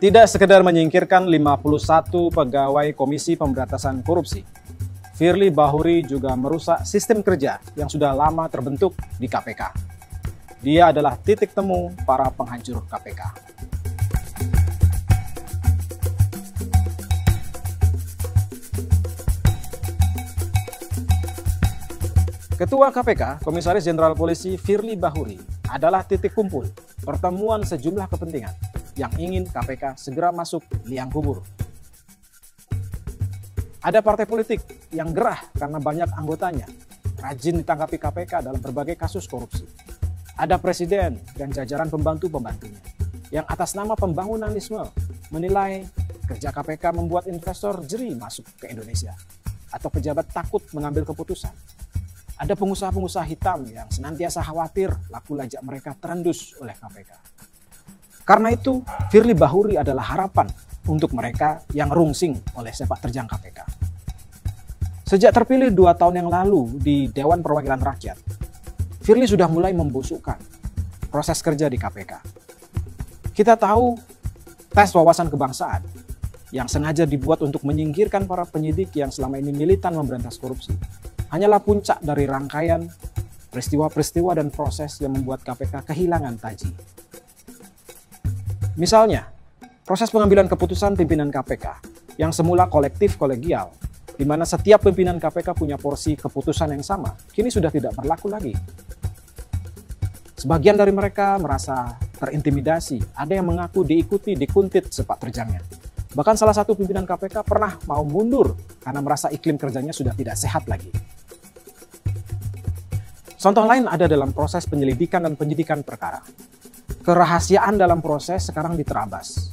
Tidak sekedar menyingkirkan 51 pegawai Komisi Pemberantasan Korupsi, Firly Bahuri juga merusak sistem kerja yang sudah lama terbentuk di KPK. Dia adalah titik temu para penghancur KPK. Ketua KPK, Komisaris Jenderal Polisi Firly Bahuri, adalah titik kumpul pertemuan sejumlah kepentingan yang ingin KPK segera masuk liang kubur. Ada partai politik yang gerah karena banyak anggotanya rajin ditangkapi KPK dalam berbagai kasus korupsi. Ada presiden dan jajaran pembantu-pembantunya yang atas nama pembangunanisme menilai kerja KPK membuat investor jeri masuk ke Indonesia atau pejabat takut mengambil keputusan. Ada pengusaha-pengusaha hitam yang senantiasa khawatir laku lajak mereka terendus oleh KPK. Karena itu, Firly Bahuri adalah harapan untuk mereka yang rungsing oleh sepak terjang KPK. Sejak terpilih 2 tahun yang lalu di Dewan Perwakilan Rakyat, Firly sudah mulai membusukkan proses kerja di KPK. Kita tahu tes wawasan kebangsaan yang sengaja dibuat untuk menyingkirkan para penyidik yang selama ini militan memberantas korupsi hanyalah puncak dari rangkaian peristiwa-peristiwa dan proses yang membuat KPK kehilangan taji. Misalnya, proses pengambilan keputusan pimpinan KPK yang semula kolektif kolegial, di mana setiap pimpinan KPK punya porsi keputusan yang sama, kini sudah tidak berlaku lagi. Sebagian dari mereka merasa terintimidasi, ada yang mengaku diikuti, dikuntit sepak terjangnya. Bahkan salah satu pimpinan KPK pernah mau mundur karena merasa iklim kerjanya sudah tidak sehat lagi. Contoh lain ada dalam proses penyelidikan dan penyidikan perkara. Kerahasiaan dalam proses sekarang diterabas.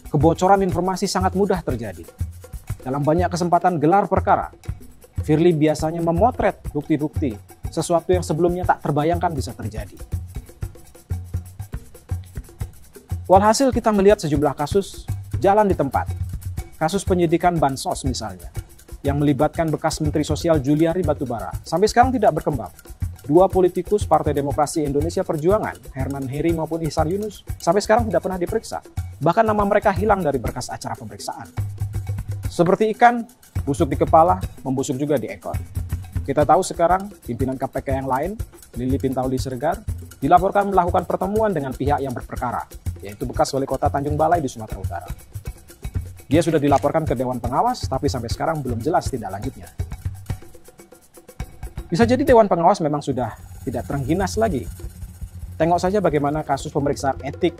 Kebocoran informasi sangat mudah terjadi. Dalam banyak kesempatan gelar perkara, Firly biasanya memotret bukti-bukti, sesuatu yang sebelumnya tak terbayangkan bisa terjadi. Walhasil kita melihat sejumlah kasus jalan di tempat. Kasus penyidikan Bansos misalnya, yang melibatkan bekas Menteri Sosial Juliari Batubara, sampai sekarang tidak berkembang. 2 politikus Partai Demokrasi Indonesia Perjuangan, Herman Heri maupun Ihsan Yunus, sampai sekarang tidak pernah diperiksa. Bahkan nama mereka hilang dari berkas acara pemeriksaan. Seperti ikan, busuk di kepala, membusuk juga di ekor. Kita tahu sekarang pimpinan KPK yang lain, Lili Pintauli Siregar, dilaporkan melakukan pertemuan dengan pihak yang berperkara, yaitu bekas wali kota Tanjung Balai di Sumatera Utara. Dia sudah dilaporkan ke Dewan Pengawas, tapi sampai sekarang belum jelas tindak lanjutnya. Bisa jadi Dewan Pengawas memang sudah tidak terengginas lagi. Tengok saja bagaimana kasus pemeriksaan etik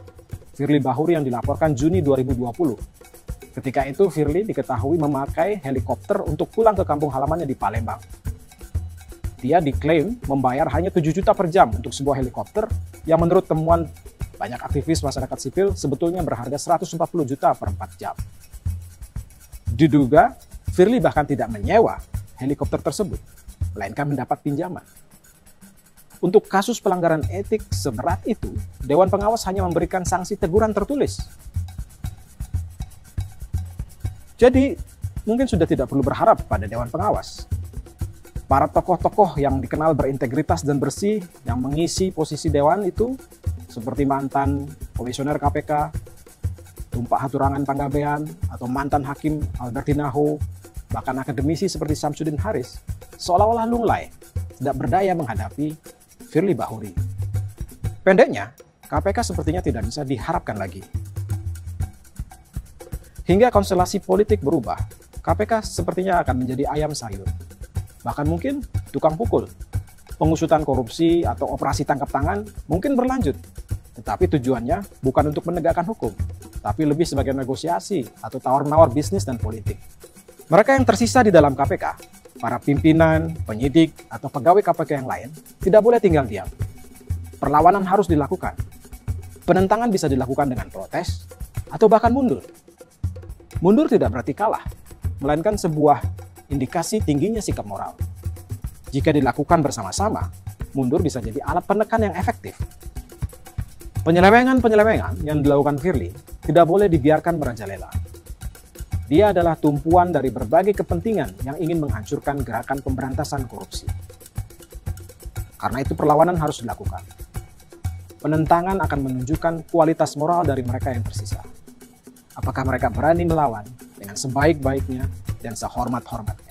Firly Bahuri yang dilaporkan Juni 2020. Ketika itu Firly diketahui memakai helikopter untuk pulang ke kampung halamannya di Palembang. Dia diklaim membayar hanya 7 juta per jam untuk sebuah helikopter yang menurut temuan banyak aktivis masyarakat sipil sebetulnya berharga 140 juta per 4 jam. Diduga Firly bahkan tidak menyewa helikopter tersebut, melainkan mendapat pinjaman. Untuk kasus pelanggaran etik seberat itu, Dewan Pengawas hanya memberikan sanksi teguran tertulis. Jadi, mungkin sudah tidak perlu berharap pada Dewan Pengawas. Para tokoh-tokoh yang dikenal berintegritas dan bersih yang mengisi posisi Dewan itu, seperti mantan komisioner KPK, Tumpah Haturangan Panggabean, atau mantan Hakim Albertina Ho, bahkan akademisi seperti Samsudin Haris, seolah-olah lunglai, tidak berdaya menghadapi Firly Bahuri. Pendeknya, KPK sepertinya tidak bisa diharapkan lagi. Hingga konstelasi politik berubah, KPK sepertinya akan menjadi ayam sayur. Bahkan mungkin tukang pukul. Pengusutan korupsi atau operasi tangkap tangan mungkin berlanjut. Tetapi tujuannya bukan untuk menegakkan hukum, tapi lebih sebagai negosiasi atau tawar-menawar bisnis dan politik. Mereka yang tersisa di dalam KPK, para pimpinan, penyidik, atau pegawai KPK yang lain, tidak boleh tinggal diam. Perlawanan harus dilakukan. Penentangan bisa dilakukan dengan protes, atau bahkan mundur. Mundur tidak berarti kalah, melainkan sebuah indikasi tingginya sikap moral. Jika dilakukan bersama-sama, mundur bisa jadi alat penekan yang efektif. Penyelewengan-penyelewengan yang dilakukan Firly tidak boleh dibiarkan merajalela. Dia adalah tumpuan dari berbagai kepentingan yang ingin menghancurkan gerakan pemberantasan korupsi. Karena itu perlawanan harus dilakukan. Penentangan akan menunjukkan kualitas moral dari mereka yang tersisa. Apakah mereka berani melawan dengan sebaik-baiknya dan sehormat-hormat?